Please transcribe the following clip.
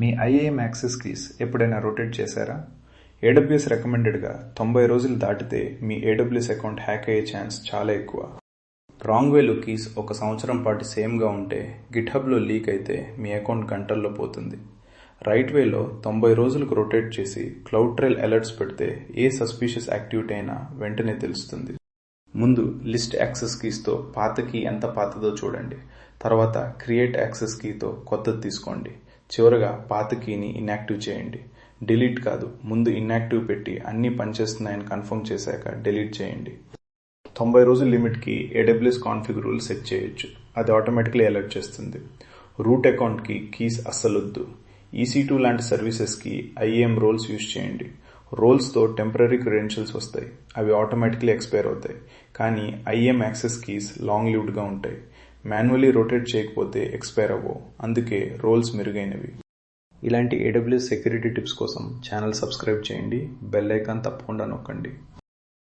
మీ IIM access keys ఎప్పుడైనా rotate చేశారా? AWS రికమెండెడ్గా 90 రోజులు దాటితే మీ AWS అకౌంట్ హ్యాక్ అయ్యే ఛాన్స్ చాలా ఎక్కువ. రాంగ్ వేలో కీస్ 1 సంవత్సరం పాటు సేమ్గా ఉంటే గిట్హబ్లో లీక్ అయితే మీ అకౌంట్ గంటల్లో పోతుంది. రైట్ వేలో 90 రోజులకు రొటేట్ చేసి క్లౌడ్ ట్రైల్ అలర్ట్స్ పెడితే ఏ సస్పీషియస్ యాక్టివిటీ అయినా వెంటనే తెలుస్తుంది. ముందు లిస్ట్ యాక్సెస్ కీస్తో పాత కీ ఎంత పాతదో చూడండి. తర్వాత క్రియేట్ యాక్సెస్ కీతో కొత్తది తీసుకోండి. చివరగా పాత కీని ఇన్యాక్టివ్ చేయండి. డిలీట్ కాదు, ముందు ఇన్యాక్టివ్ పెట్టి అన్నీ పనిచేస్తున్నాయని కన్ఫర్మ్ చేశాక డిలీట్ చేయండి. 90 రోజుల లిమిట్కి AWS కాన్ఫిగ్ రూల్ సెట్ చేయొచ్చు. అది ఆటోమేటిక్లీ అలర్ట్ చేస్తుంది. రూట్ అకౌంట్కి కీస్ అస్సలొద్దు. EC2 లాంటి సర్వీసెస్కి IAM రోల్స్ యూజ్ చేయండి. రోల్స్తో టెంపరీ క్రెడెన్షియల్స్ వస్తాయి. అవి ఆటోమేటిక్లీ ఎక్స్పైర్ అవుతాయి. కానీ IAM యాక్సెస్ కీస్ లాంగ్ లివ్డ్గా ఉంటాయి. మాన్యువల్లీ రొటేట్ చేయకపోతే ఎక్స్పైర్ అవ్వవు. అందుకే రోల్స్ మెరుగైనవి. ఇలాంటి AWS సెక్యూరిటీ టిప్స్ కోసం ఛానల్ సబ్స్క్రైబ్ చేయండి. బెల్ ఐకాన్ తప్పకుండా నొక్కండి.